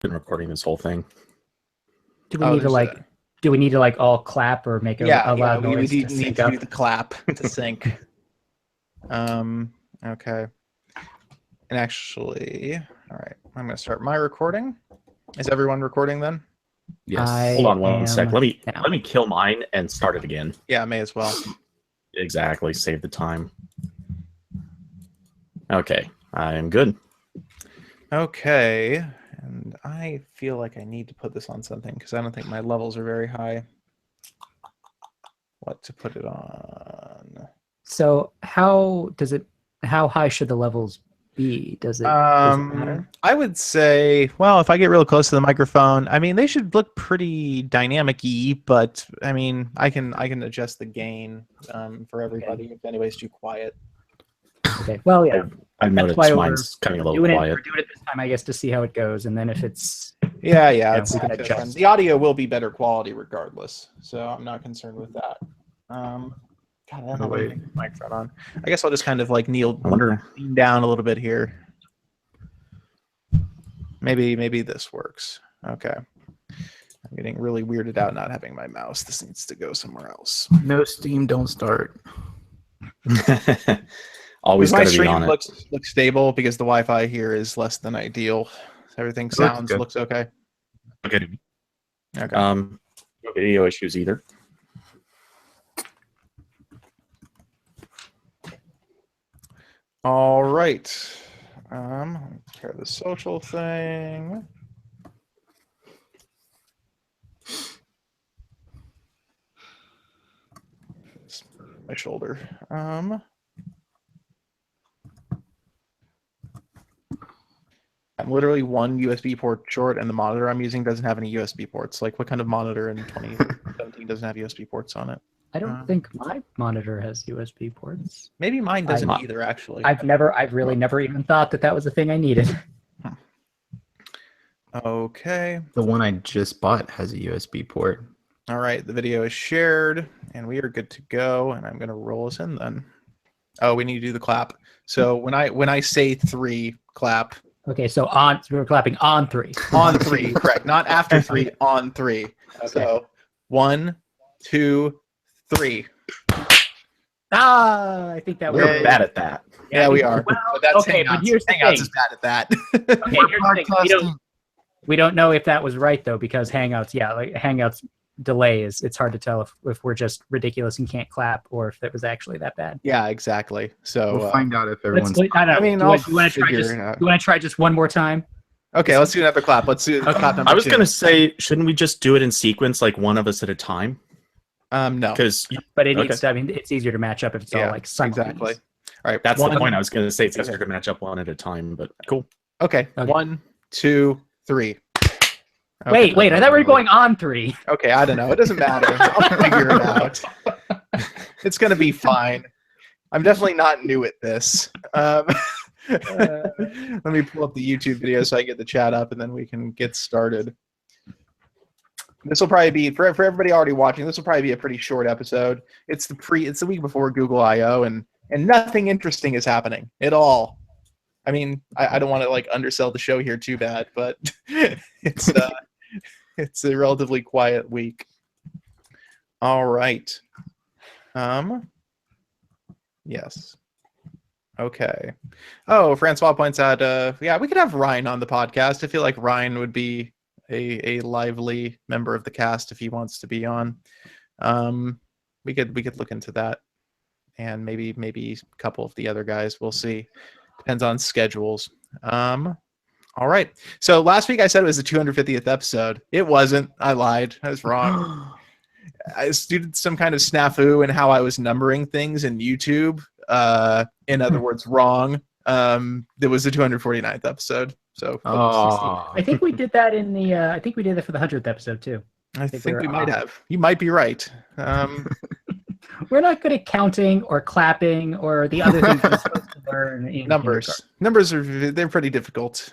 been recording this whole thing. Do we need to like? Do we need to like all clap or make a loud noise? We need to do the clap to sync. Okay. And actually, all right, I'm going to start my recording. Is everyone recording then? Yes. Hold on one sec. Let me kill mine and start it again. Yeah, may as well. Exactly. Save the time. Okay, I am good. Okay, and I feel like I need to put this on something because I don't think my levels are very high. What to put it on? So how high should the levels be? Does it matter? I would say, well, if I get real close to the microphone, I mean, they should look pretty dynamic-y, but I mean, I can adjust the gain for everybody if anybody's too quiet. Okay. Well, yeah. I've noticed mine's coming a little quiet. We're doing it this time, I guess, to see how it goes, and then if it's we can adjust. The audio will be better quality regardless, so I'm not concerned with that. God, I don't know the microphone on. I guess I'll just kind of like lean down a little bit here. Maybe this works. Okay. I'm getting really weirded out not having my mouse. This needs to go somewhere else. No Steam, don't start. Always my got to be on stream looks stable because the Wi-Fi here is less than ideal. Everything looks okay. Okay. Okay. No video issues either. All right. Care the social thing. My shoulder. I'm literally one USB port short, and the monitor I'm using doesn't have any USB ports. Like, what kind of monitor in 2017 doesn't have USB ports on it? I don't think my monitor has USB ports. Maybe mine doesn't either, actually. I've really never even thought that was a thing I needed. Okay. The one I just bought has a USB port. All right, the video is shared, and we are good to go. And I'm going to roll us in then. Oh, we need to do the clap. So when I say 3, clap. Okay, so we're clapping on 3. On 3, correct. Not after 3, on 3. Okay. So 1, 2, 3. I think that we're bad at that. Yeah, we are. Well, but that's okay, Hangouts. but here's the Hangouts thing. is bad at that. Okay, here's the thing. We don't know if that was right though, because Hangouts, Hangouts delay it's hard to tell if we're just ridiculous and can't clap or if it was actually that bad. Yeah, exactly. So we'll find out if everyone's. I mean, do you want to try just one more time? Okay, let's do another clap. Let's do clap number 2. I was going to say, shouldn't we just do it in sequence, like one of us at a time? No. But it needs to, I mean, it's easier to match up if it's all like simultaneous. Exactly. All right, that's the point. I was going to say it's easier to match up one at a time, but cool. Okay. 1, 2, 3. Okay. Wait, I thought we were going on 3. Okay, I don't know. It doesn't matter. I'll figure it out. It's going to be fine. I'm definitely not new at this. Let me pull up the YouTube video so I get the chat up, and then we can get started. This will probably be, for everybody already watching, this will probably be a pretty short episode. It's the week before Google I.O., and nothing interesting is happening at all. I mean, I don't want to like undersell the show here too bad, but it's a relatively quiet week. All right. Yes. Okay. Oh, Francois points out, we could have Ryan on the podcast. I feel like Ryan would be a lively member of the cast if he wants to be on. We could look into that, and maybe a couple of the other guys. We'll see. Depends on schedules. All right. So last week I said it was the 250th episode. It wasn't. I lied. I was wrong. I did some kind of snafu in how I was numbering things in YouTube. In other words, wrong. It was the 249th epised. So I think we did that in the. I think we did that for the 100th episode too. I think we might have. You might be right. We're not good at counting or clapping or the other things we're supposed to learn. Numbers they're pretty difficult.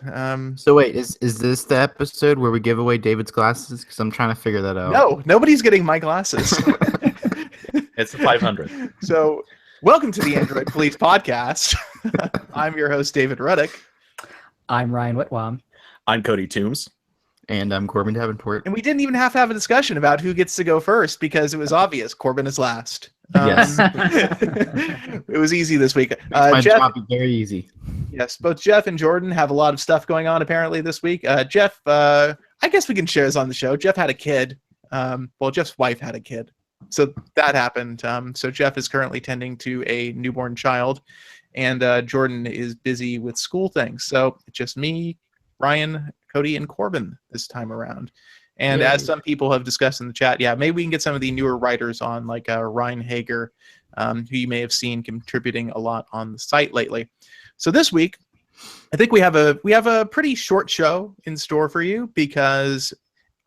So wait, is this the episode where we give away David's glasses? Because I'm trying to figure that out. No, nobody's getting my glasses. It's the 500. So welcome to the Android Police Podcast. I'm your host, David Ruddick. I'm Ryan Whitwam. I'm Cody Toombs. And I'm Corbin Davenport. And we didn't even have to have a discussion about who gets to go first because it was obvious. Corbin is last. Yes. It was easy this week. My Jeff, job is very easy. yes, both Jeff and Jordan have a lot of stuff going on apparently this week. Jeff, I guess we can share this on the show. Jeff had a kid. Well, Jeff's wife had a kid. So that happened. So Jeff is currently tending to a newborn child, and Jordan is busy with school things. So it's just me, Ryan, Cody, and Corbin this time around. And as some people have discussed in the chat, yeah, maybe we can get some of the newer writers on, like Ryan Hager, who you may have seen contributing a lot on the site lately. So this week, I think we have a pretty short show in store for you because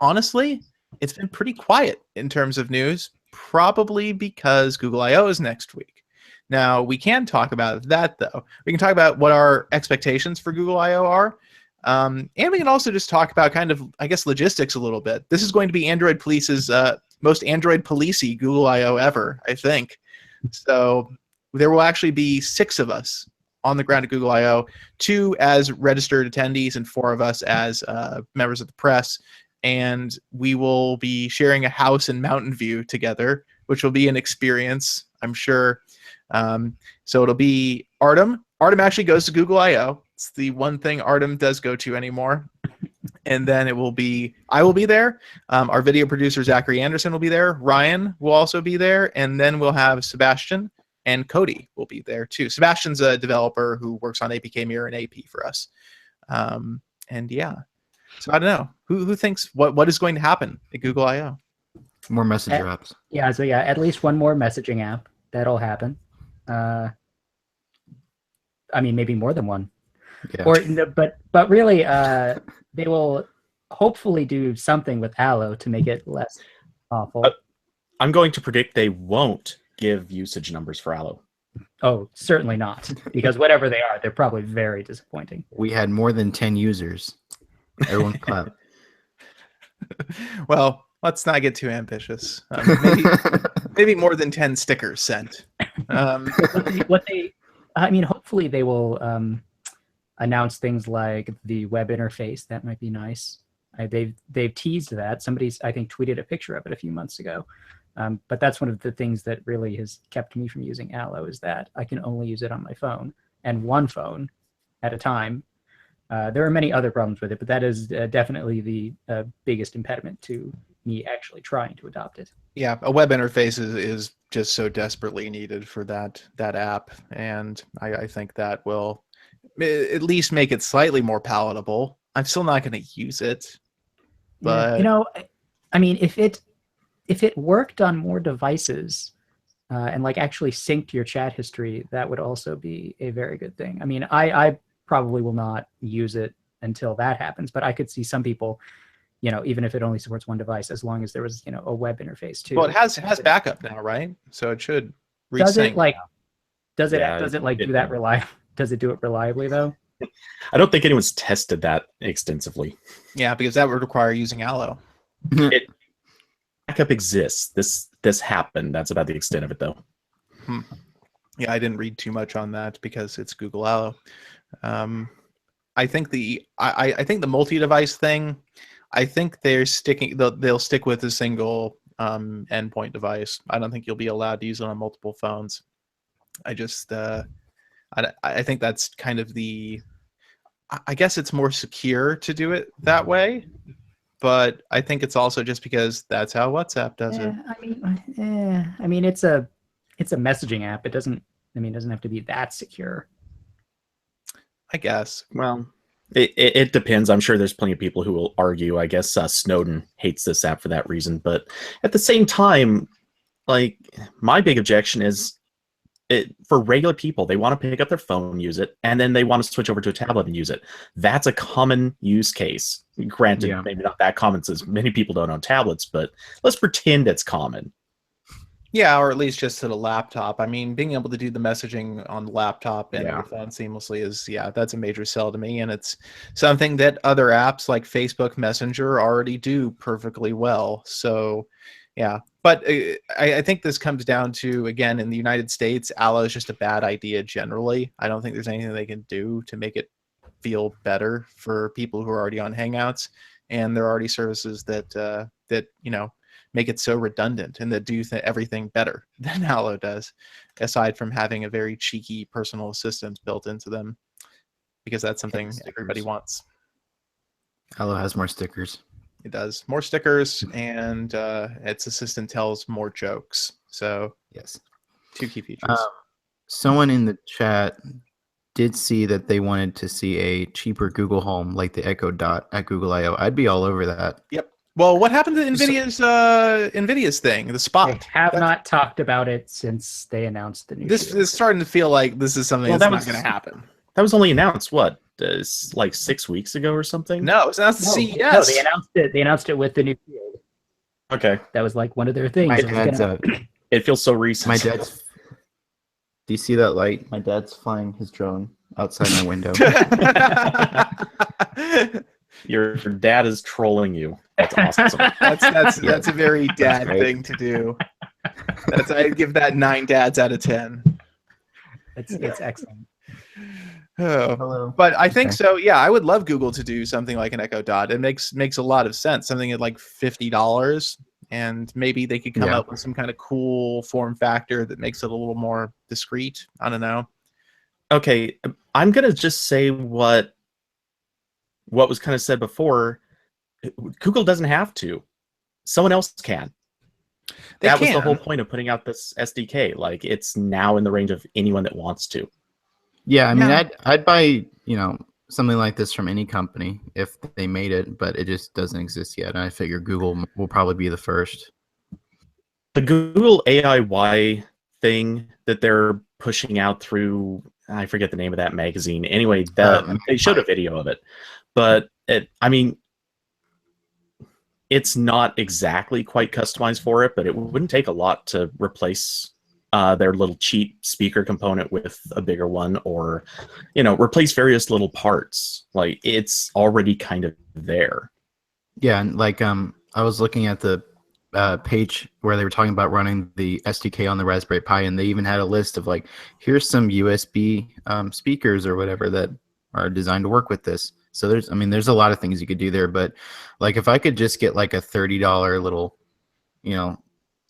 honestly, it's been pretty quiet in terms of news, probably because Google I/O is next week. Now, we can talk about that, though. We can talk about what our expectations for Google I/O are. And we can also just talk about kind of, I guess, logistics a little bit. This is going to be Android Police's most Android Police-y Google I/O ever, I think. So there will actually be 6 of us on the ground at Google I/O, 2 as registered attendees and 4 of us as members of the press. And we will be sharing a house in Mountain View together, which will be an experience, I'm sure. So it'll be Artem. Artem actually goes to Google I/O. It's the one thing Artem does go to anymore. And then it will be, I will be there. Our video producer, Zachary Anderson, will be there. Ryan will also be there. And then we'll have Sebastian and Cody will be there too. Sebastian's a developer who works on APK Mirror and AP for us. And yeah, so I don't know. Who thinks what is going to happen at Google I/O? More messenger apps. Yeah, so yeah, at least one more messaging app. That'll happen. I mean, maybe more than one. Yeah. Or but really, they will hopefully do something with Allo to make it less awful. I'm going to predict they won't give usage numbers for Allo. Oh, certainly not, because whatever they are, they're probably very disappointing. We had more than 10 users. Everyone clap. Well, let's not get too ambitious. Maybe more than 10 stickers sent. I mean, hopefully they will announce things like the web interface. That might be nice. They've teased that. Somebody's, I think, tweeted a picture of it a few months ago. But that's one of the things that really has kept me from using Allo, is that I can only use it on my phone, and one phone at a time. There are many other problems with it, but that is definitely the biggest impediment to me actually trying to adopt it. Yeah, a web interface is just so desperately needed for that app, and I think that will at least make it slightly more palatable. I'm still not going to use it, but I mean, if it worked on more devices and like actually synced your chat history, that would also be a very good thing. I mean, I probably will not use it until that happens, but I could see some people, even if it only supports one device, as long as there was, a web interface too. Well, it has backup now, right? So it should resync. Does it do that reliably? Does it do it reliably though? I don't think anyone's tested that extensively. Yeah, because that would require using Allo. Backup exists. This happened. That's about the extent of it, though. Yeah, I didn't read too much on that because it's Google Allo. I think the multi-device thing, I think they'll stick with a single endpoint device. I don't think you'll be allowed to use it on multiple phones. I think that's kind of I guess it's more secure to do it that way, but I think it's also just because that's how WhatsApp does it. I mean, it's a messaging app. It doesn't have to be that secure. I guess. Well, it depends. I'm sure there's plenty of people who will argue. I guess Snowden hates this app for that reason. But at the same time, like, my big objection is for regular people, they want to pick up their phone, use it, and then they want to switch over to a tablet and use it. That's a common use case. Granted, maybe not that common since many people don't own tablets, but let's pretend it's common. Yeah, or at least just to the laptop. I mean, being able to do the messaging on the laptop and your phone seamlessly is, that's a major sell to me. And it's something that other apps like Facebook Messenger already do perfectly well. So, yeah. But I think this comes down to, again, in the United States, Allo is just a bad idea generally. I don't think there's anything they can do to make it feel better for people who are already on Hangouts. and there are already services that make it so redundant and that do everything better than Allo does, aside from having a very cheeky personal assistant built into them, because that's something everybody wants. Allo has more stickers. It does more stickers, and its assistant tells more jokes. So yes, 2 key features. Someone in the chat did see that they wanted to see a cheaper Google Home like the Echo Dot at Google I/O. I'd be all over that. Yep. Well, what happened to Nvidia's thing, the Spot? They have not talked about it since they announced the new. This is starting to feel like this is something that's not going to happen. That was only announced like 6 weeks ago or something. No, it's not CES. No, they announced it. They announced it with the new Shield. Okay, that was like one of their things. It feels so recent. My dad's. Do you see that light? My dad's flying his drone outside my window. Your dad is trolling you. That's awesome. That's a very dad thing to do. I'd give that 9 dads out of 10. It's excellent. Oh. Hello. But I think so. Yeah, I would love Google to do something like an Echo Dot. It makes a lot of sense. Something at like $50, and maybe they could come up with some kind of cool form factor that makes it a little more discreet. I don't know. Okay, I'm gonna just say what was kind of said before. Google doesn't have to. Someone else can. That was the whole point of putting out this SDK. Like, it's now in the range of anyone that wants to. Yeah, I mean, I'd buy, something like this from any company if they made it, but it just doesn't exist yet. And I figure Google will probably be the first. The Google AIY thing that they're pushing out through, I forget the name of that magazine. Anyway, they showed a video of it, but it's not exactly quite customized for it, but it wouldn't take a lot to replace their little cheap speaker component with a bigger one, or replace various little parts. Like, it's already kind of there. Yeah, and like I was looking at the page where they were talking about running the SDK on the Raspberry Pi, and they even had a list of like, here's some USB speakers or whatever that are designed to work with this. So there's a lot of things you could do there, but like if I could just get like a $30 little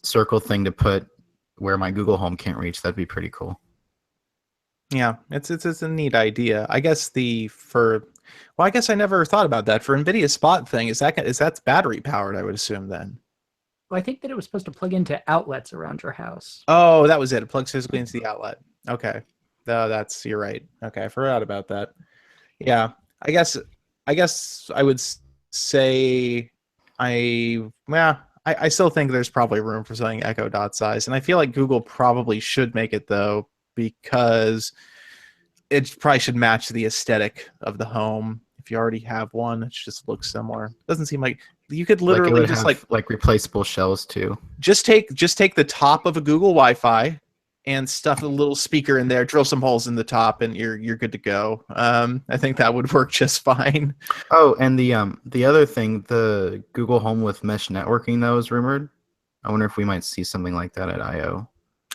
circle thing to put where my Google Home can't reach, that'd be pretty cool. Yeah, it's a neat idea. I guess I guess I never thought about that. For NVIDIA Spot thing, is that's battery powered, I would assume then. Well, I think that it was supposed to plug into outlets around your house. Oh, that was it. It plugs physically into the outlet. Okay. No, you're right. Okay, I forgot about that. Yeah, I guess I would say I still think there's probably room for something Echo Dot size, and I feel like Google probably should make it though, because it probably should match the aesthetic of the home. If you already have one, it just looks similar. Doesn't seem like you could literally just like replaceable shells too. Just take the top of a Google Wi-Fi and stuff a little speaker in there, drill some holes in the top, and you're good to go. I think that would work just fine. Oh, and the other thing, the Google Home with mesh networking that was rumored. I wonder if we might see something like that at I/O.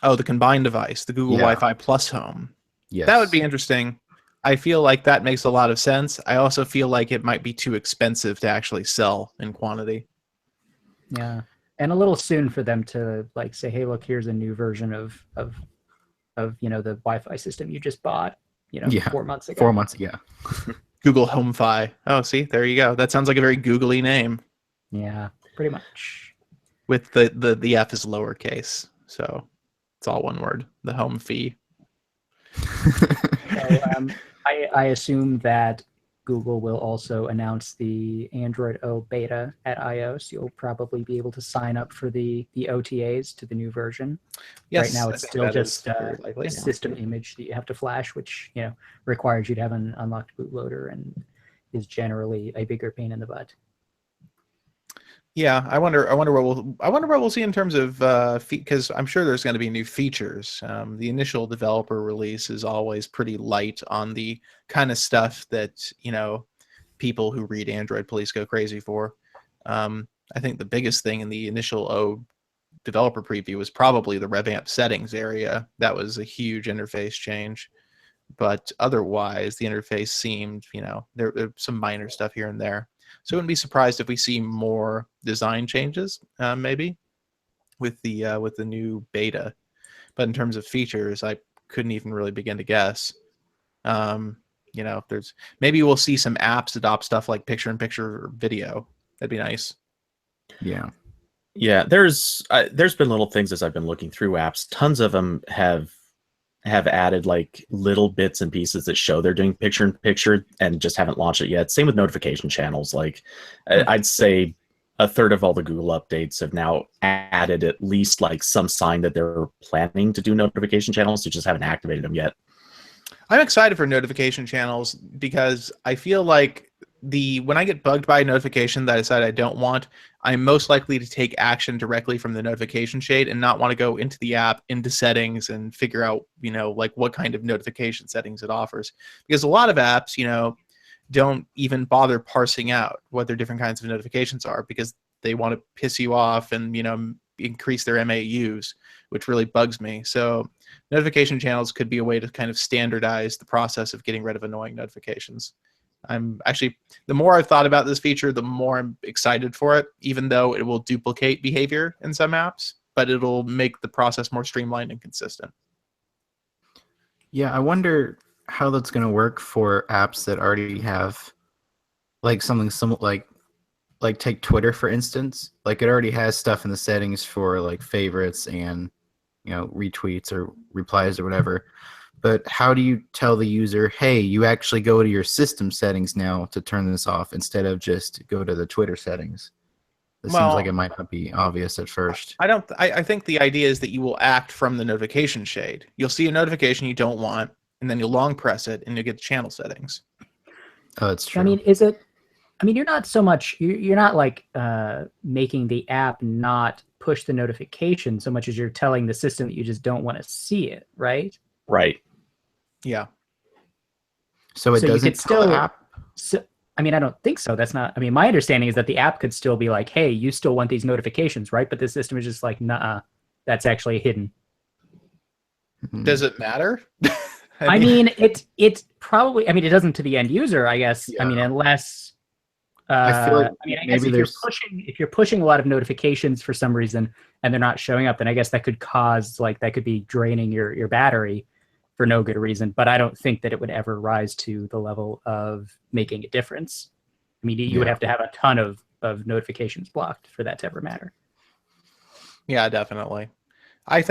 Oh, the combined device, the Google Wi-Fi plus Home. Yes. That would be interesting. I feel like that makes a lot of sense. I also feel like it might be too expensive to actually sell in quantity. Yeah. And a little soon for them to like say, hey, look, here's a new version of the Wi-Fi system you just bought, 4 months ago. 4 months, yeah. Google HomeFi. Oh, see, there you go. That sounds like a very googly name. Yeah, pretty much. With the F is lowercase, so it's all one word. The home fee. So, I assume that Google will also announce the Android O beta at I/O, so you'll probably be able to sign up for the OTAs to the new version. Yes, right now it's still just a system image that you have to flash, which requires you to have an unlocked bootloader and is generally a bigger pain in the butt. Yeah, I wonder what we'll see in terms of because I'm sure there's going to be new features. The initial developer release is always pretty light on the kind of stuff that people who read Android Police go crazy for. I think the biggest thing in the initial O developer preview was probably the revamp settings area. That was a huge interface change, but otherwise the interface seemed there's some minor stuff here and there. So I wouldn't be surprised if we see more design changes, maybe with the new beta. But in terms of features, I couldn't even really begin to guess. If there's maybe we'll see some apps adopt stuff like picture-in-picture video. That'd be nice. Yeah. Yeah, there's been little things as I've been looking through apps. Tons of them have added like little bits and pieces that show they're doing picture in picture and just haven't launched it yet. Same with notification channels. Like I'd say a third of all the Google updates have now added at least like some sign that they're planning to do notification channels. They just haven't activated them yet. I'm excited for notification channels because I feel like when I get bugged by a notification that I decide I don't want, I'm most likely to take action directly from the notification shade and not want to go into the app, into settings, and figure out, like what kind of notification settings it offers. Because a lot of apps, don't even bother parsing out what their different kinds of notifications are because they want to piss you off and, increase their MAUs, which really bugs me. So notification channels could be a way to kind of standardize the process of getting rid of annoying notifications. I'm actually, the more I've thought about this feature, the more I'm excited for it, even though it will duplicate behavior in some apps, but it'll make the process more streamlined and consistent. Yeah, I wonder how that's going to work for apps that already have like something similar, like take Twitter, for instance. Like it already has stuff in the settings for like favorites and, retweets or replies or whatever. But how do you tell the user, hey, you actually go to your system settings now to turn this off instead of just go to the Twitter settings? It seems like it might not be obvious at first. I think the idea is that you will act from the notification shade. You'll see a notification you don't want, and then you'll long press it, and you'll get the channel settings. Oh, that's true. You're not so much, you're not like making the app not push the notification so much as you're telling the system that you just don't want to see it, right? Right. Yeah. So it doesn't tell the app? I don't think so. That's not, my understanding is that the app could still be like, hey, you still want these notifications, right? But the system is just like, nah, that's actually hidden. Does it matter? It's probably, it doesn't to the end user, I guess. Yeah. Unless, I feel like I guess if you're pushing a lot of notifications for some reason and they're not showing up, then I guess that could cause, that could be draining your battery for no good reason. But I don't think that it would ever rise to the level of making a difference. You would have to have a ton of notifications blocked for that to ever matter. Yeah, definitely. I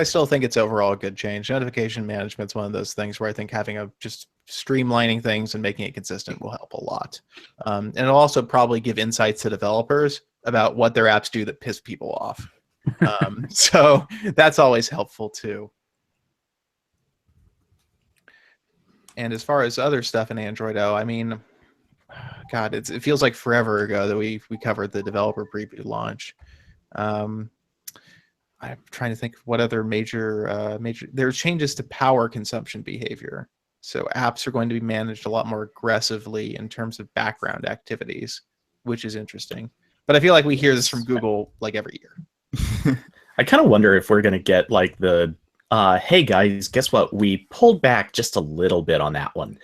still think it's overall a good change. Notification management's one of those things where I think having just streamlining things and making it consistent will help a lot. And it'll also probably give insights to developers about what their apps do that piss people off. So that's always helpful too. And as far as other stuff in Android O, God, it feels like forever ago that we covered the developer preview launch. I'm trying to think of what other major there are changes to power consumption behavior. So apps are going to be managed a lot more aggressively in terms of background activities, which is interesting. But I feel like we hear this from Google like every year. I kind of wonder if we're going to get like the, hey guys, guess what? We pulled back just a little bit on that one.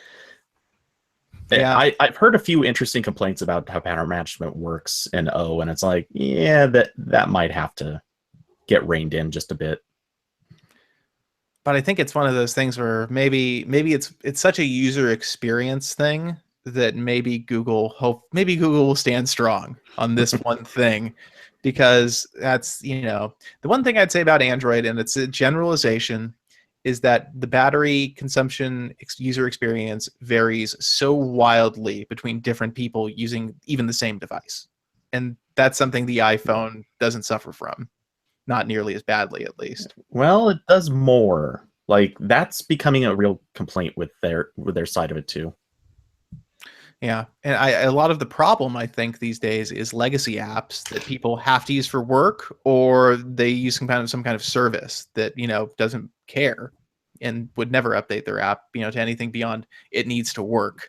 Yeah. I've heard a few interesting complaints about how power management works in O, and it's like, yeah, that might have to get reined in just a bit. But I think it's one of those things where maybe it's such a user experience thing that maybe Google will stand strong on this one thing, because that's, the one thing I'd say about Android, and it's a generalization, is that the battery consumption user experience varies so wildly between different people using even the same device. And that's something the iPhone doesn't suffer from. Not nearly as badly, at least. Well, it does more. Like, that's becoming a real complaint with their side of it too. Yeah, and a lot of the problem, I think, these days is legacy apps that people have to use for work, or they use some kind of service that doesn't care and would never update their app to anything beyond it needs to work.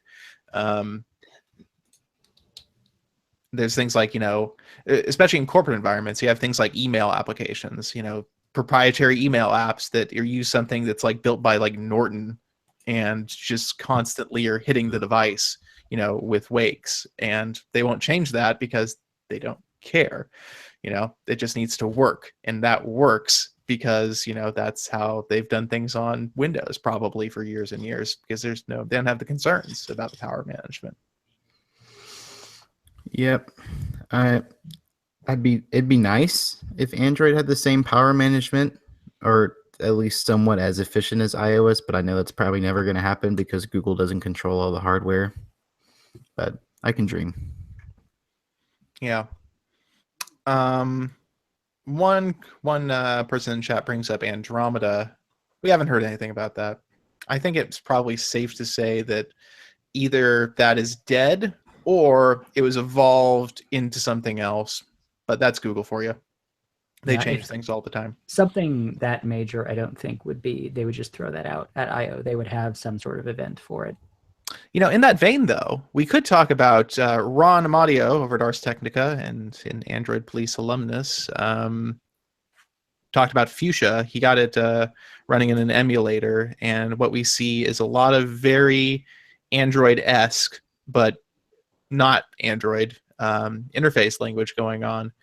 There's things like, especially in corporate environments, you have things like email applications, proprietary email apps that use something that's like built by like Norton and just constantly are hitting the device, with wakes, and they won't change that because they don't care. It just needs to work, and that works because that's how they've done things on Windows probably for years and years, because they don't have the concerns about the power management. Yep. It'd be nice if Android had the same power management, or at least somewhat as efficient as iOS, but I know that's probably never going to happen because Google doesn't control all the hardware. But I can dream. Yeah. One person in chat brings up Andromeda. We haven't heard anything about that. I think it's probably safe to say that either that is dead or it was evolved into something else. But that's Google for you. They change things all the time. Something that major, I don't think they would just throw that out at I/O. They would have some sort of event for it. In that vein, though, we could talk about Ron Amadio over at Ars Technica and an Android Police alumnus. Talked about Fuchsia. He got it running in an emulator, and what we see is a lot of very Android-esque, but not Android interface language going on.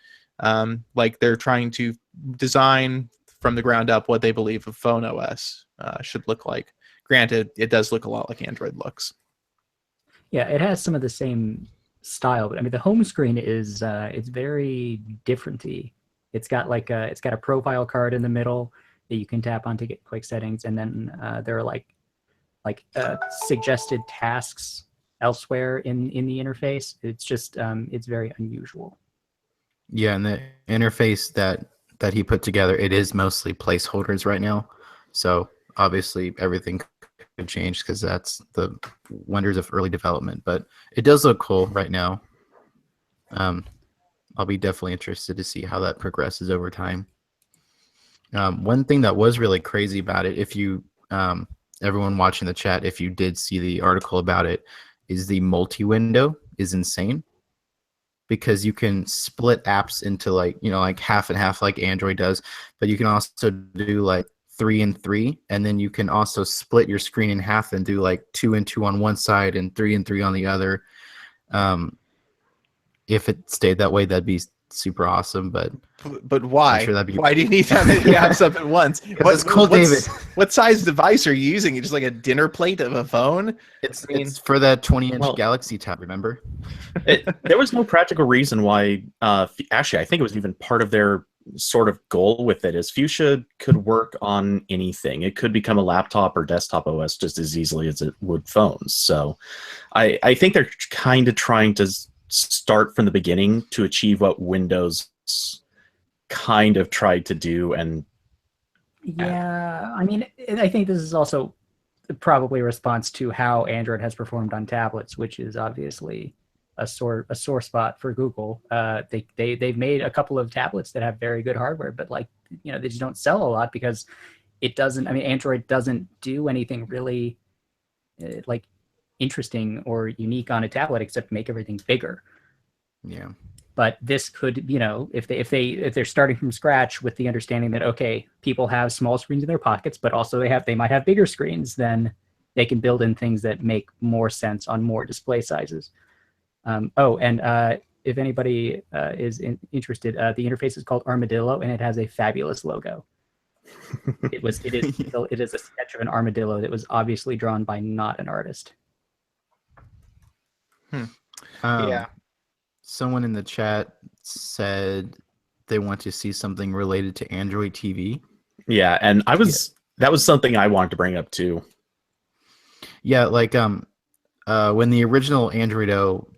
Like they're trying to design from the ground up what they believe a phone OS should look like. Granted, it does look a lot like Android looks. Yeah, it has some of the same style, but I mean the home screen is it's very different-y. It's got a profile card in the middle that you can tap on to get quick settings, and then there are like suggested tasks elsewhere in the interface. It's just it's very unusual. Yeah, and the interface that he put together, it is mostly placeholders right now. So obviously everything could change because that's the wonders of early development. But it does look cool right now. I'll be definitely interested to see how that progresses over time. One thing that was really crazy about it, if you everyone watching the chat, if you did see the article about it, is the multi-window is insane. Because you can split apps into like half and half like Android does, but you can also do like 3 and 3, and then you can also split your screen in half and do like 2 and 2 on one side and 3 and 3 on the other. If it stayed that way, that'd be super awesome. But why? I'm sure that'd be... Why do you need that many apps up at once? It's cool, David. What size device are you using? Just like a dinner plate of a phone? It's for that 20-inch Galaxy Tab, remember? There was no practical reason why. Actually, I think it was even part of their sort of goal with it is Fuchsia could work on anything. It could become a laptop or desktop OS just as easily as it would phones. So I think they're kind of trying to start from the beginning to achieve what Windows kind of tried to do. And yeah, I mean, I think this is also probably a response to how Android has performed on tablets, which is obviously a sore spot for Google. They've made a couple of tablets that have very good hardware, but they just don't sell a lot because it doesn't. I mean, Android doesn't do anything really interesting or unique on a tablet except make everything bigger. Yeah. But this could, if they're starting from scratch with the understanding that okay, people have small screens in their pockets, but also they might have bigger screens, then they can build in things that make more sense on more display sizes. If anybody is interested, the interface is called Armadillo, and it has a fabulous logo. It is a sketch of an armadillo that was obviously drawn by not an artist. Yeah. Someone in the chat said they want to see something related to Android TV. Yeah, and that was something I wanted to bring up too. Yeah, when the original Android O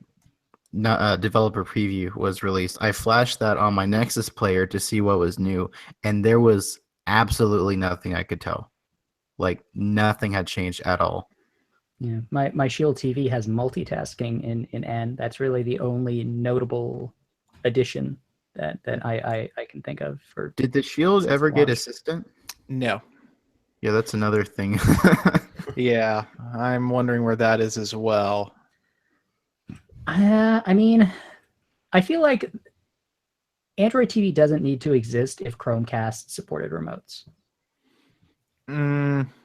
developer preview was released, I flashed that on my Nexus player to see what was new, and there was absolutely nothing I could tell. Nothing had changed at all. Yeah, my Shield TV has multitasking in N. That's really the only notable addition that I can think of. Did the Shield ever get Assistant? No. Yeah, that's another thing. Yeah, I'm wondering where that is as well. I mean, I feel like Android TV doesn't need to exist if Chromecast supported remotes.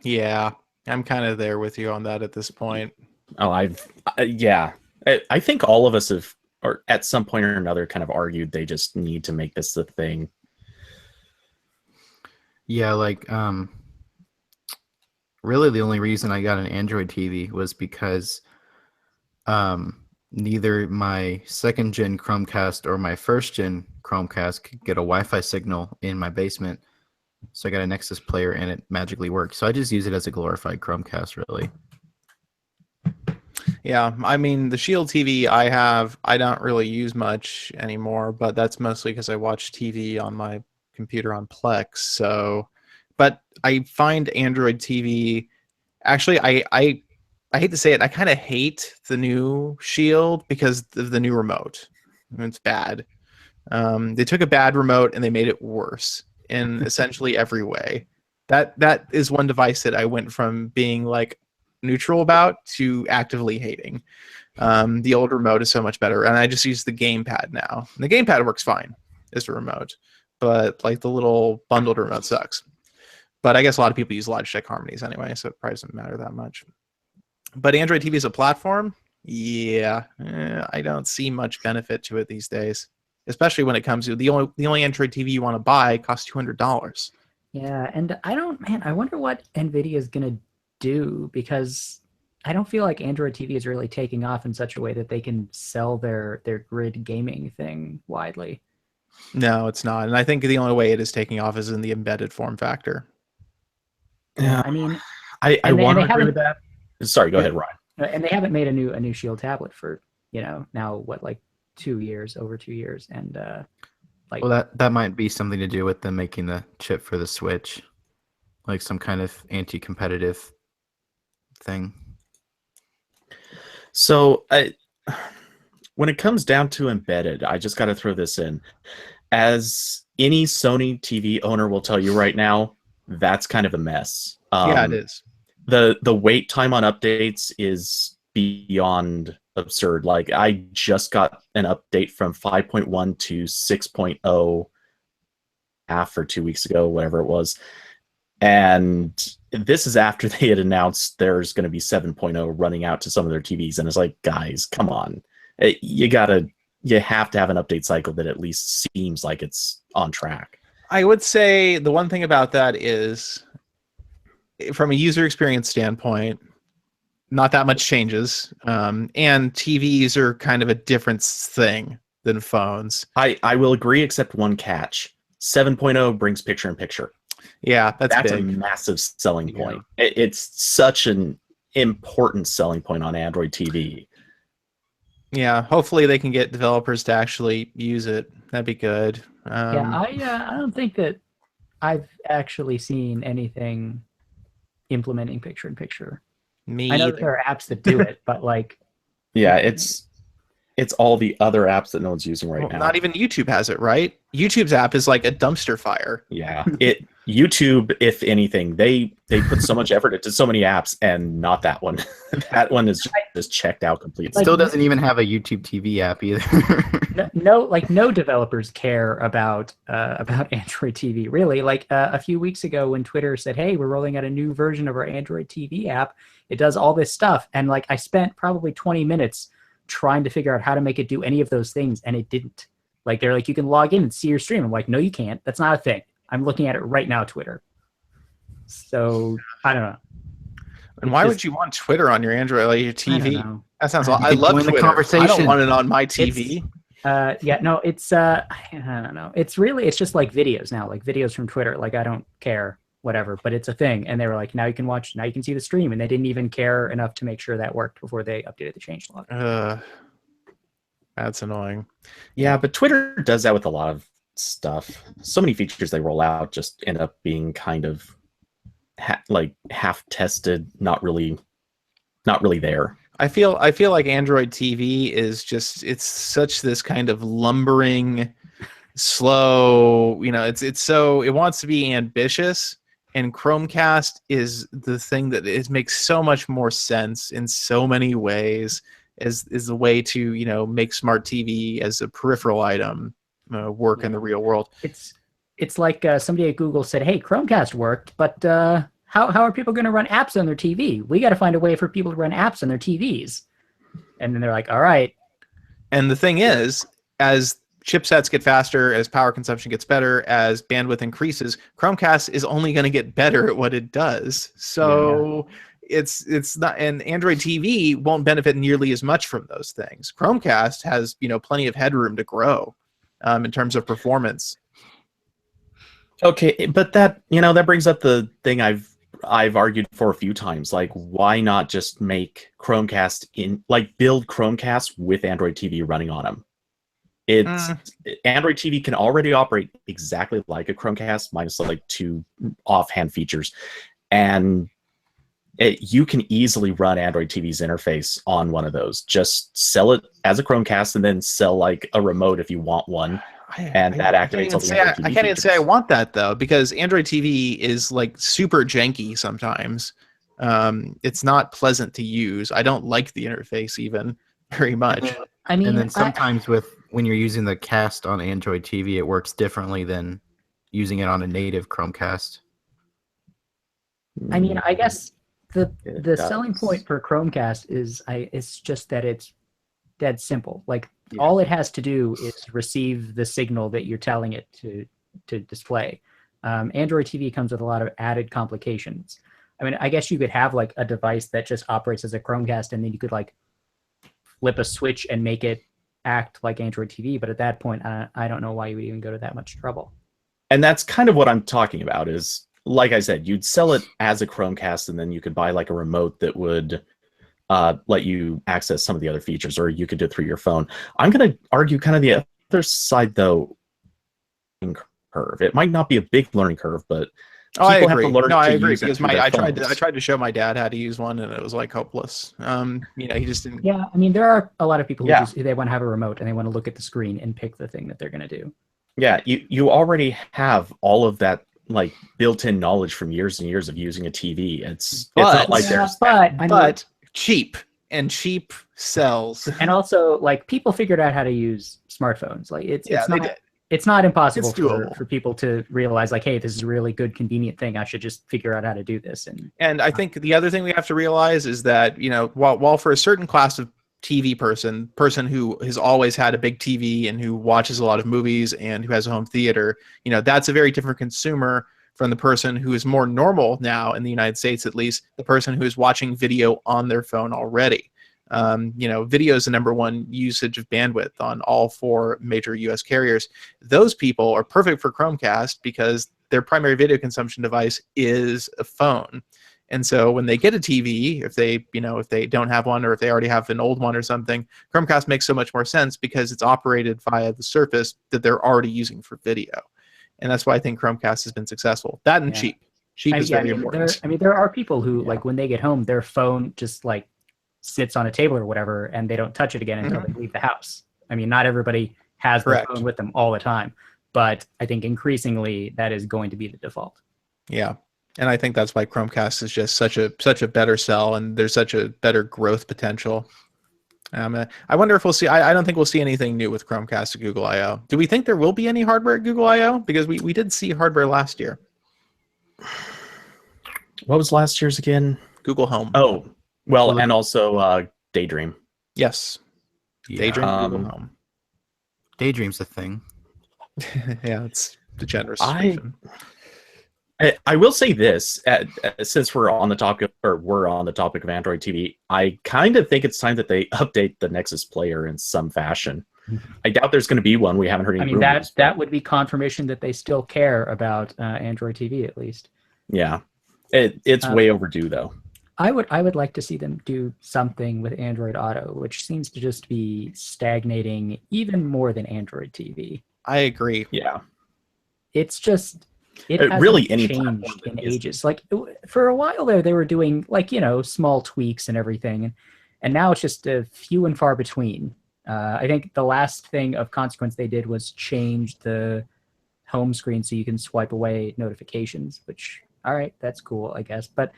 Yeah, I'm kind of there with you on that at this point. Yeah. I think all of us have, or at some point or another, kind of argued they just need to make this the thing. Yeah, like really the only reason I got an Android TV was because neither my second gen Chromecast or my first gen Chromecast could get a Wi-Fi signal in my basement. So I got a Nexus player and it magically worked. So I just use it as a glorified Chromecast, really. Yeah, I mean the Shield TV I don't really use much anymore, but that's mostly because I watch TV on my computer on Plex. So, but I find Android TV actually I hate to say it, I kind of hate the new Shield because of the new remote. It's bad. They took a bad remote and they made it worse in essentially every way. That is one device that I went from being like neutral about to actively hating. The old remote is so much better, and I just use the gamepad now. And the gamepad works fine as a remote, but like the little bundled remote sucks. But I guess a lot of people use Logitech Harmonies anyway, so it probably doesn't matter that much. But Android TV as a platform, yeah, I don't see much benefit to it these days. Especially when it comes to the only Android TV you want to buy costs $200. Yeah, and I wonder what NVIDIA is gonna do, because I don't feel like Android TV is really taking off in such a way that they can sell their grid gaming thing widely. No, it's not. And I think the only way it is taking off is in the embedded form factor. Yeah, I mean, I want to agree haven't- with that. Sorry, go ahead, Ryan. and they haven't made a new Shield tablet for now what, like 2 years, over 2 years, and like, Well, that might be something to do with them making the chip for the Switch, like some kind of anti-competitive thing. So when it comes down to embedded, I just got to throw this in. As any Sony TV owner will tell you right now, that's kind of a mess. Yeah, it is. The wait time on updates is beyond absurd. Like, I just got an update from 5.1 to 6.0 half or 2 weeks ago, whatever it was. And this is after they had announced there's going to be 7.0 running out to some of their TVs. And it's like, guys, come on. You have to have an update cycle that at least seems like it's on track. I would say the one thing about that is, from a user experience standpoint, not that much changes. And TVs are kind of a different thing than phones. I will agree, except one catch. 7.0 brings picture-in-picture. Yeah, that's a big. massive selling point. It's such an important selling point on Android TV. Yeah, hopefully they can get developers to actually use it. That'd be good. I don't think that I've actually seen anything implementing picture-in-picture. Me I know either. that there are apps that do it, but like, Yeah, it's all the other apps that no one's using right now. Not even YouTube has it, right? YouTube's app is like a dumpster fire. Yeah, YouTube, if anything, they put so much effort into so many apps, and not that one. That one is just checked out completely. Still doesn't even have a YouTube TV app either. no developers care about Android TV, really. Like a few weeks ago when Twitter said, hey, we're rolling out a new version of our Android TV app, it does all this stuff, and like I spent probably 20 minutes trying to figure out how to make it do any of those things, and it didn't. Like, they're like, you can log in and see your stream. I'm like, no, you can't. That's not a thing. I'm looking at it right now, Twitter. So I don't know. And why would you want Twitter on your Android, like your I don't TV? know. That sounds. I can love join the Twitter. I don't conversation. want it on my TV. It's I don't know. It's just like videos now, like videos from Twitter. Like, I don't care, whatever, but it's a thing. And they were like, now you can see the stream, and they didn't even care enough to make sure that worked before they updated the changelog. That's annoying. Yeah, but Twitter does that with a lot of stuff. So many features they roll out just end up being kind of half tested, not really there. I feel like Android TV is just, it's such this kind of lumbering, slow, it wants to be ambitious, and Chromecast is the thing that makes so much more sense in so many ways as the way to make smart TV as a peripheral item work in the real world. It's like somebody at Google said, hey, Chromecast worked, but how are people going to run apps on their TV? We got to find a way for people to run apps on their TVs. And then they're like, all right. And the thing is, as chipsets get faster, as power consumption gets better, as bandwidth increases, Chromecast is only going to get better at what it does. So it's not, and Android TV won't benefit nearly as much from those things. Chromecast has, plenty of headroom to grow in terms of performance. Okay, but that brings up the thing I've argued for a few times. Like, why not just make Chromecast build Chromecast with Android TV running on them? Android TV can already operate exactly like a Chromecast, minus like 2 offhand features, and you can easily run Android TV's interface on one of those. Just sell it as a Chromecast, and then sell like a remote if you want one. And that activates all the Android TV I can't even say I features. want that, though, because Android TV is like super janky sometimes. It's not pleasant to use. I don't like the interface even very much. I mean, And then sometimes when you're using the cast on Android TV, it works differently than using it on a native Chromecast. I mean, I guess the It selling does. point for Chromecast is it's just that it's dead simple. Like all it has to do is receive the signal that you're telling it to display. Android TV comes with a lot of added complications. I mean, I guess you could have like a device that just operates as a Chromecast, and then you could like flip a switch and make it act like Android TV. But at that point, I don't know why you would even go to that much trouble. And that's kind of what I'm talking about. Is, like I said, you'd sell it as a Chromecast, and then you could buy like a remote that would let you access some of the other features, or you could do it through your phone. I'm going to argue kind of the other side, though. Curve. It might not be a big learning curve, but I people have agree. to learn No, I to agree, use it because through their I tried phones. to show my dad how to use one, and it was like hopeless. He just didn't. Yeah, I mean, there are a lot of people who Yeah. they want to have a remote and they want to look at the screen and pick the thing that they're going to do. Yeah, you already have all of that like built-in knowledge from years and years of using a TV. It's not like there's But cheap, and cheap sells. And also, like, people figured out how to use smartphones. Like, it's not impossible It's doable. for people to realize, like, hey, this is a really good, convenient thing. I should just figure out how to do this. And I think the other thing we have to realize is that, while for a certain class of TV person who has always had a big TV and who watches a lot of movies and who has a home theater, that's a very different consumer from the person who is more normal now in the United States, at least, the person who is watching video on their phone already. Video is the #1 usage of bandwidth on all 4 major US carriers. Those people are perfect for Chromecast because their primary video consumption device is a phone. And so when they get a TV, if they don't have one, or if they already have an old one or something, Chromecast makes so much more sense because it's operated via the surface that they're already using for video. And that's why I think Chromecast has been successful. That and cheap. Cheap is very important. There are people who, like, when they get home, their phone just, like, sits on a table or whatever, and they don't touch it again until they leave the house. I mean, not everybody has their phone with them all the time, but I think increasingly that is going to be the default. Yeah. And I think that's why Chromecast is just such a better sell, and there's such a better growth potential. I wonder if we'll see. I don't think we'll see anything new with Chromecast at Google I/O. Do we think there will be any hardware at Google I/O? Because we did see hardware last year. What was last year's again? Google Home. Oh, well, and also Daydream. Yes. Daydream, Google Home. Daydream's a thing. Yeah, it's the generous description. I will say this, since we're on the topic of Android TV, I kind of think it's time that they update the Nexus player in some fashion. I doubt there's going to be one. We haven't heard any rumors. That would be confirmation that they still care about Android TV, at least. Yeah, it's way overdue, though. I would like to see them do something with Android Auto, which seems to just be stagnating even more than Android TV. I agree. Yeah, it's just it hasn't really changed in ages. Like, for a while there, they were doing, like, small tweaks and everything, and now it's just a few and far between. I think the last thing of consequence they did was change the home screen so you can swipe away notifications, which, all right, that's cool, I guess, but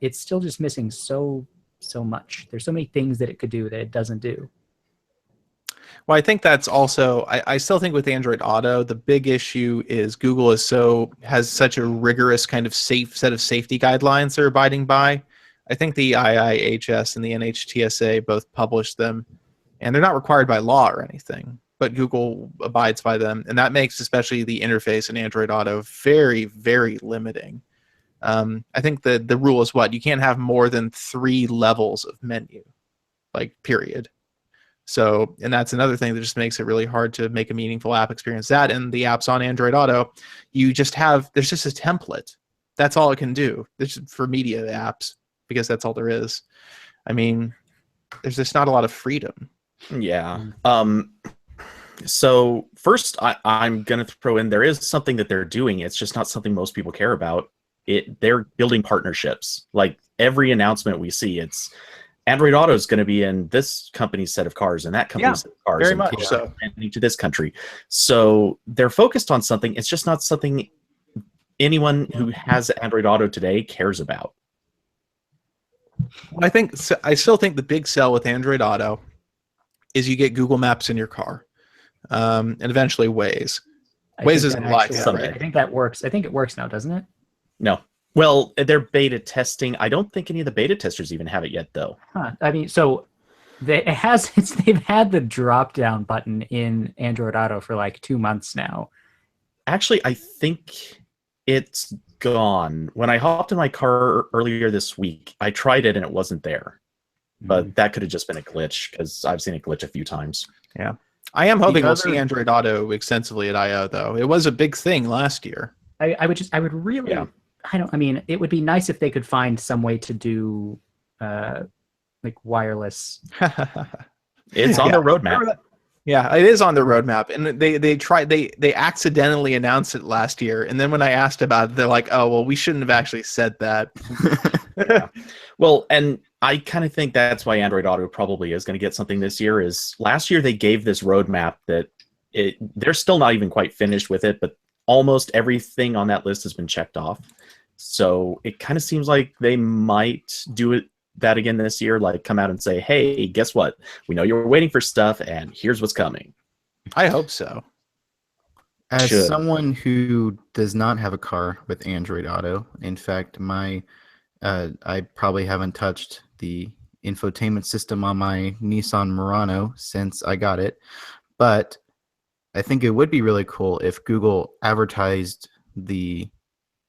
it's still just missing so much. There's so many things that it could do that it doesn't do. Well, I think that's also. I still think with Android Auto, the big issue is Google has such a rigorous kind of set of safety guidelines they're abiding by. I think the IIHS and the NHTSA both publish them, and they're not required by law or anything, but Google abides by them, and that makes especially the interface in Android Auto very, very limiting. I think the rule is you can't have more than 3 levels of menu, like period. So, and that's another thing that just makes it really hard to make a meaningful app experience. That and the apps on Android Auto, there's just a template. That's all it can do. This is for media apps, because that's all there is. I mean, there's just not a lot of freedom. Yeah. So first, I'm going to throw in, there is something that they're doing. It's just not something most people care about. They're building partnerships. Like every announcement we see, it's Android Auto is going to be in this company's set of cars and that company's set of cars. Very and much so. To this country. So they're focused on something. It's just not something anyone who has Android Auto today cares about. I still think the big sell with Android Auto is you get Google Maps in your car, and eventually Waze. Waze isn't live yet, right? I think that works. I think it works now, doesn't it? No. Well, they're beta testing. I don't think any of the beta testers even have it yet, though. Huh. I mean, so they've had the drop-down button in Android Auto for like 2 months now. Actually, I think it's gone. When I hopped in my car earlier this week, I tried it and it wasn't there. But that could have just been a glitch, because I've seen it glitch a few times. Yeah. I am hoping we'll see Android Auto extensively at I/O, though. It was a big thing last year. I would really... Yeah. I mean, it would be nice if they could find some way to do like wireless. It's on the roadmap. Yeah, it is on the roadmap, and they accidentally announced it last year, and then when I asked about it, they're like, "Oh, well, we shouldn't have actually said that." Yeah. Well, and I kind of think that's why Android Auto probably is going to get something this year. Is last year they gave this roadmap that they're still not even quite finished with it, but almost everything on that list has been checked off. So it kind of seems like they might do that again this year, like come out and say, hey, guess what? We know you're waiting for stuff, and here's what's coming. I hope so. As someone who does not have a car with Android Auto, in fact, I probably haven't touched the infotainment system on my Nissan Murano since I got it, but I think it would be really cool if Google advertised the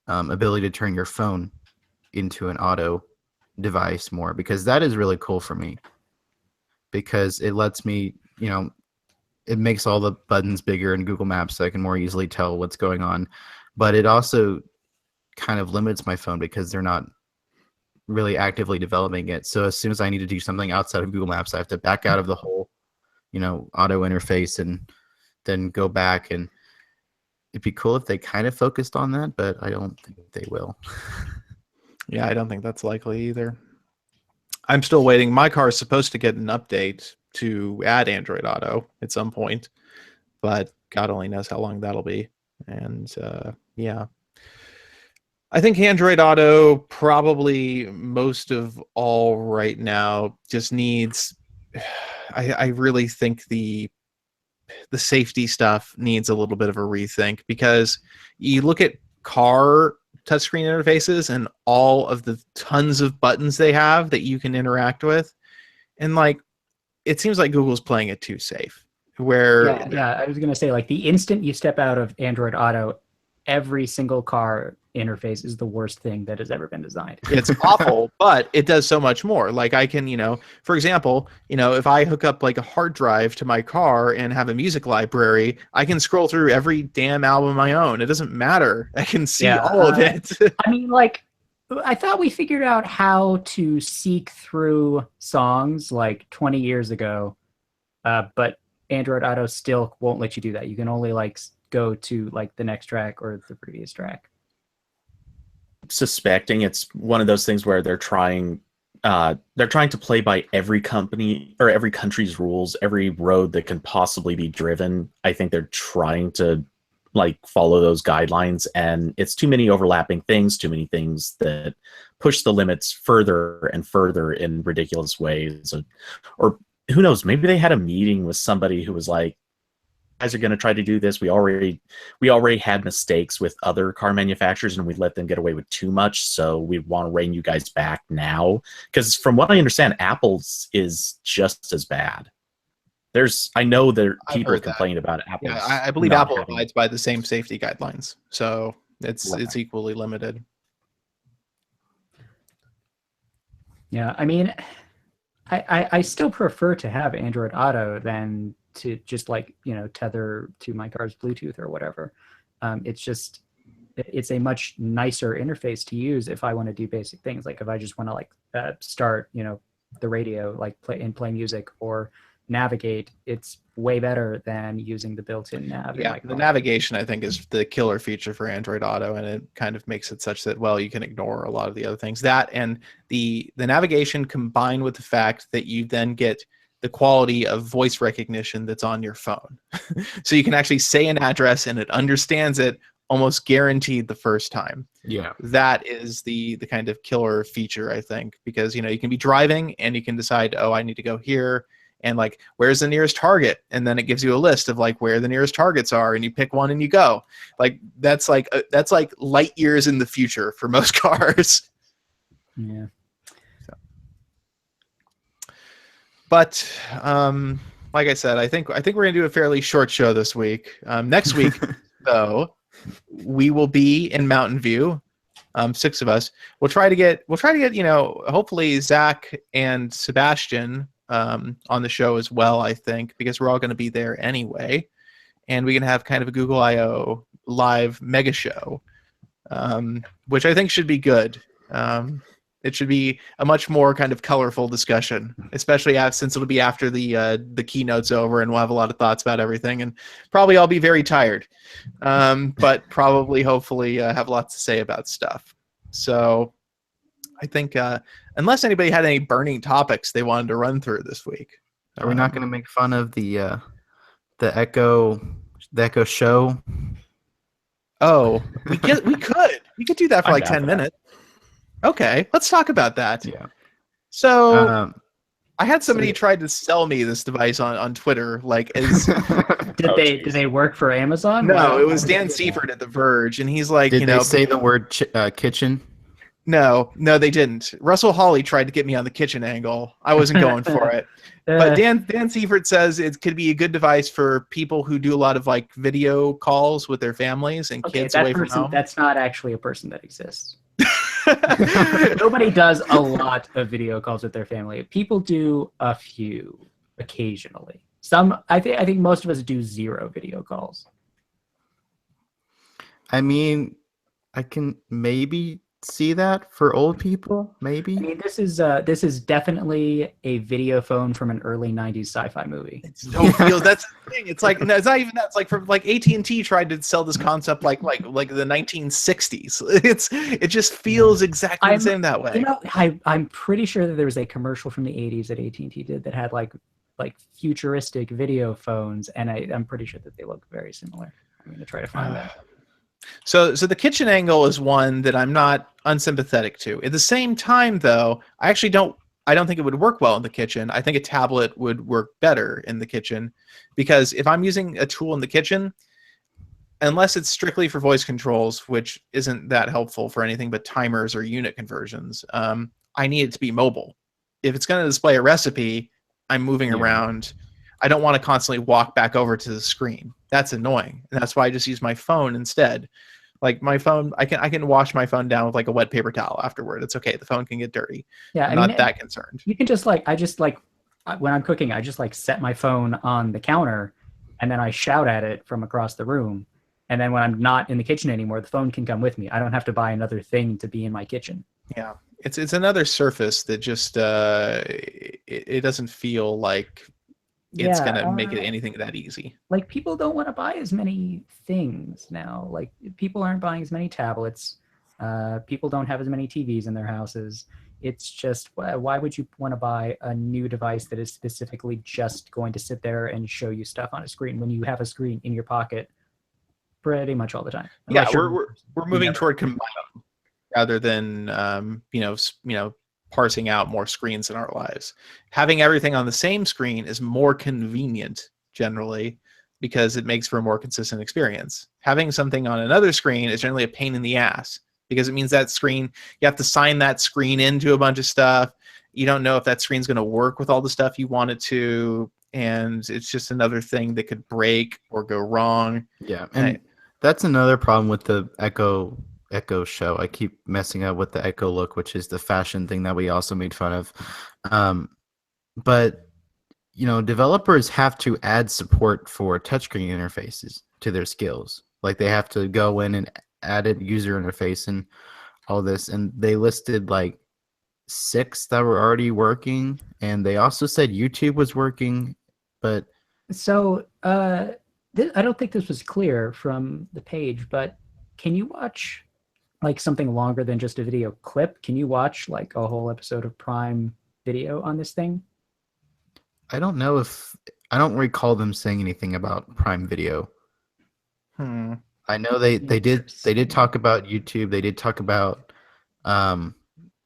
ability to turn your phone into an auto device more, because that is really cool for me, because it lets me, it makes all the buttons bigger in Google Maps so I can more easily tell what's going on, but it also kind of limits my phone because they're not really actively developing it. So as soon as I need to do something outside of Google Maps, I have to back out of the whole auto interface and then go back, and it'd be cool if they kind of focused on that, but I don't think they will. Yeah, I don't think that's likely either. I'm still waiting. My car is supposed to get an update to add Android Auto at some point, but God only knows how long that'll be. And yeah, I think Android Auto probably most of all right now just needs, I really think the safety stuff needs a little bit of a rethink, because you look at car touchscreen interfaces and all of the tons of buttons they have that you can interact with, and like it seems like Google's playing it too safe. Where yeah, I was gonna say, like, the instant you step out of Android Auto, every single car interface is the worst thing that has ever been designed. It's awful, but it does so much more. Like I can, for example, if I hook up like a hard drive to my car and have a music library, I can scroll through every damn album I own. It doesn't matter. I can see all of it. I mean, like, I thought we figured out how to seek through songs like 20 years ago, but Android Auto still won't let you do that. You can only like go to like the next track or the previous track. Suspecting it's one of those things where they're trying to play by every company or every country's rules, every road that can possibly be driven. I think they're trying to like follow those guidelines, and it's too many overlapping things, too many things that push the limits further and further in ridiculous ways, or who knows? Maybe they had a meeting with somebody who was like, "Guys are going to try to do this. We already had mistakes with other car manufacturers, and we let them get away with too much. So we want to rein you guys back now." Because from what I understand, Apple's is just as bad. I know there I've people heard that. complain about Apple's. Yeah, I believe not Apple having- abides by the same safety guidelines, so it's Right. equally limited. Yeah, I mean, I still prefer to have Android Auto than to just like, tether to my car's Bluetooth or whatever. It's a much nicer interface to use if I want to do basic things. Like if I just want to like start, the radio, like play music or navigate, it's way better than using the built-in nav. Yeah, the navigation I think is the killer feature for Android Auto, and it kind of makes it such that, well, you can ignore a lot of the other things. That and the navigation combined with the fact that you then get the quality of voice recognition that's on your phone. So you can actually say an address and it understands it almost guaranteed the first time. Yeah. That is the kind of killer feature, I think, because you can be driving and you can decide, oh, I need to go here, and like, where's the nearest Target? And then it gives you a list of like where the nearest Targets are, and you pick one and you go. Like that's like light years in the future for most cars. Yeah. But like I said, I think we're gonna do a fairly short show this week. Next week, though, we will be in Mountain View. 6 of us. We'll try to get hopefully Zach and Sebastian on the show as well, I think, because we're all going to be there anyway, and we can have kind of a Google I/O live mega show, which I think should be good. It should be a much more kind of colorful discussion, especially since it'll be after the keynote's over, and we'll have a lot of thoughts about everything, and probably I'll be very tired, but probably hopefully have lots to say about stuff. So I think unless anybody had any burning topics they wanted to run through this week. Are we not going to make fun of the Echo show? Oh, we could do that for like 10 minutes. Okay, let's talk about that. Yeah. So I had somebody tried to sell me this device on Twitter, like as Did they work for Amazon? no, it was Dan Seifert at The Verge, and he's like, Did they say the word kitchen? No, they didn't. Russell Hawley tried to get me on the kitchen angle. I wasn't going for it. But Dan Seifert says it could be a good device for people who do a lot of like video calls with their families and kids away from home. That's not actually a person that exists. Nobody does a lot of video calls with their family. People do a few occasionally. I think most of us do 0 video calls. I mean, I can maybe see that for old people, maybe. I mean, this is definitely a video phone from an early '90s sci-fi movie. It so feels that's the thing. It's like it's not even that. It's like from like AT&T tried to sell this concept like the 1960s. It just feels exactly the same that way. I'm pretty sure that there was a commercial from the '80s that AT&T did that had like futuristic video phones, and I'm pretty sure that they look very similar. I'm going to try to find that. So the kitchen angle is one that I'm not unsympathetic to. At the same time, though, I don't think it would work well in the kitchen. I think a tablet would work better in the kitchen, because if I'm using a tool in the kitchen, unless it's strictly for voice controls, which isn't that helpful for anything but timers or unit conversions, I need it to be mobile. If it's going to display a recipe, I'm moving around. I don't want to constantly walk back over to the screen. That's annoying. And that's why I just use my phone instead. Like my phone, I can wash my phone down with like a wet paper towel afterward. It's okay. The phone can get dirty. Yeah, I'm not that concerned. You can just when I'm cooking, I just like set my phone on the counter, and then I shout at it from across the room. And then when I'm not in the kitchen anymore, the phone can come with me. I don't have to buy another thing to be in my kitchen. Yeah, it's another surface that just it doesn't feel like it's gonna make it anything that easy. Like people don't want to buy as many things now. Like people aren't buying as many tablets. People don't have as many TVs in their houses. It's just, why would you want to buy a new device that is specifically just going to sit there and show you stuff on a screen when you have a screen in your pocket pretty much all the time? Yeah, we're moving toward combining rather than parsing out more screens in our lives. Having everything on the same screen is more convenient generally because it makes for a more consistent experience. Having something on another screen is generally a pain in the ass because it means that screen, you have to sign that screen into a bunch of stuff. You don't know if that screen's going to work with all the stuff you want it to, and it's just another thing that could break or go wrong. Yeah, and that's another problem with the Echo Show. I keep messing up with the Echo Look, which is the fashion thing that we also made fun of. But developers have to add support for touchscreen interfaces to their skills. Like they have to go in and add a user interface and all this, and they listed like 6 that were already working, and they also said YouTube was working, but so I don't think this was clear from the page, but can you watch like something longer than just a video clip? Can you watch like a whole episode of Prime Video on this thing? I don't know I don't recall them saying anything about Prime Video. I know they did talk about YouTube. They did talk about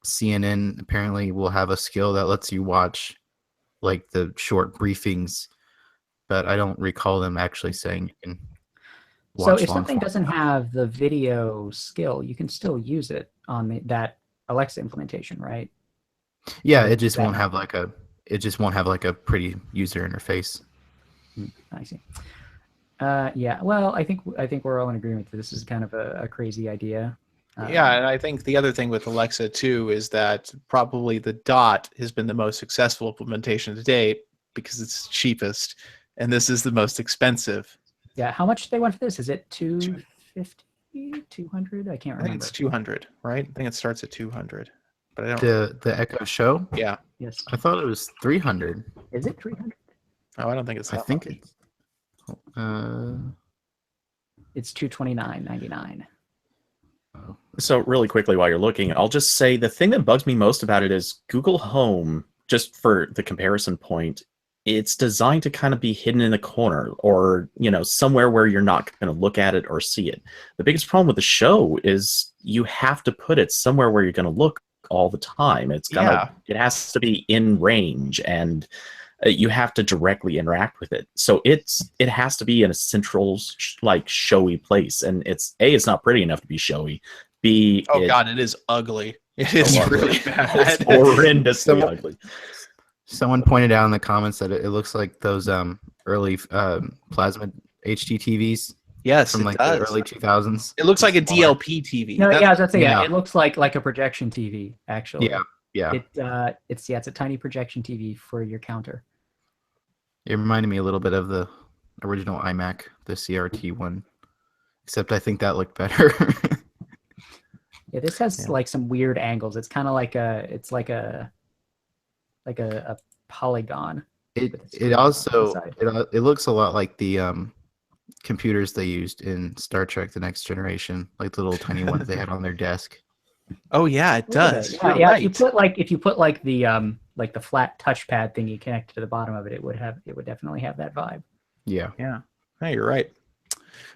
CNN apparently will have a skill that lets you watch like the short briefings, but I don't recall them actually saying you can watch. So if something doesn't have the video skill, you can still use it on that Alexa implementation, right? Yeah, it just won't have like a pretty user interface. I see. Yeah, well, I think we're all in agreement that this is kind of a crazy idea. Yeah, and I think the other thing with Alexa too is that probably the Dot has been the most successful implementation to date because it's cheapest, and this is the most expensive. Yeah, how much do they want for this? Is it 250, 200? I can't remember. I think it's 200, right? I think it starts at 200, but I don't. The Echo Show? Yeah. Yes. I thought it was 300. Is it 300? Oh, I don't think it's that. I think much. It's $229.99. So really quickly while you're looking, I'll just say the thing that bugs me most about it is Google Home, just for the comparison point, it's designed to kind of be hidden in a corner or, somewhere where you're not going to look at it or see it. The biggest problem with the show is you have to put it somewhere where you're going to look all the time. It has to be in range, and you have to directly interact with it. So it has to be in a central, showy place. And it's not pretty enough to be showy. B, God, it is ugly. It is really bad. It's horrendously ugly. Someone pointed out in the comments that it looks like those early plasma HD TVs. Yes, from it the does. early 2000s. It looks like a DLP TV. No, yeah, I was about to say, it looks like a projection TV, actually. Yeah. It's a tiny projection TV for your counter. It reminded me a little bit of the original iMac, the CRT one, except I think that looked better. Yeah, this has like some weird angles. It's kind of like a polygon. It also it looks a lot like the computers they used in Star Trek: The Next Generation, like the little tiny ones they had on their desk. Oh yeah, it does. Yeah. Right. If you put like the flat touchpad thing you connected to the bottom of it, it would definitely have that vibe. Yeah. No, you're right.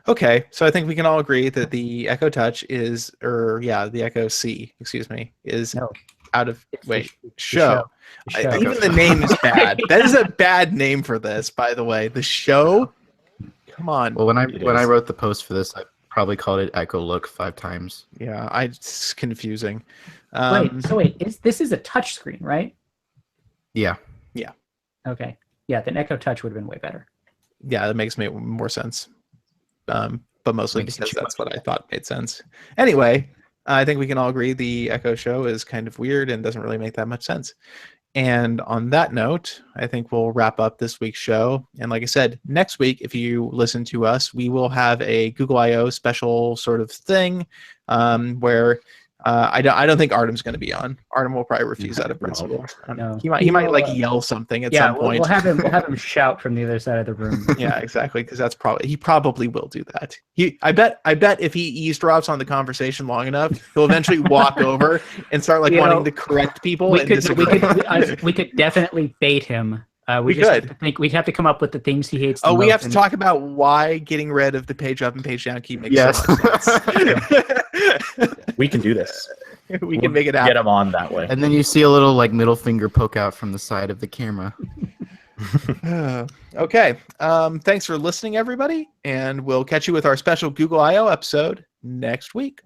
Okay, so I think we can all agree that the Echo Touch the Echo C, is out of show. Even the name is bad. That is a bad name for this, by the way. The Show. Come on. Well, when I wrote the post for this, I probably called it Echo Look 5 times. Yeah, it's confusing. Wait, this is a touch screen, right? Yeah. Yeah. Okay. Yeah, then Echo Touch would have been way better. Yeah, that makes more sense. But mostly because that's what I thought made sense. Anyway, I think we can all agree the Echo Show is kind of weird and doesn't really make that much sense. And on that note, I think we'll wrap up this week's show. And like I said, next week, if you listen to us, we will have a Google I/O special sort of thing where I don't think Artem's going to be on. Artem will probably refuse out of principle. No. He might like yell something at some point. We'll have him shout from the other side of the room. Yeah, exactly, because he probably will do that. I bet if he eavesdrops on the conversation long enough, he'll eventually walk over and start wanting to correct people. We could definitely bait him. We'd have to come up with the things he hates. We have to talk about why getting rid of the page up and page down key makes so much sense. We can do this. we can make it Get happen. them on that way. And then you see a little like middle finger poke out from the side of the camera. Okay. Thanks for listening, everybody, and we'll catch you with our special Google I/O episode next week.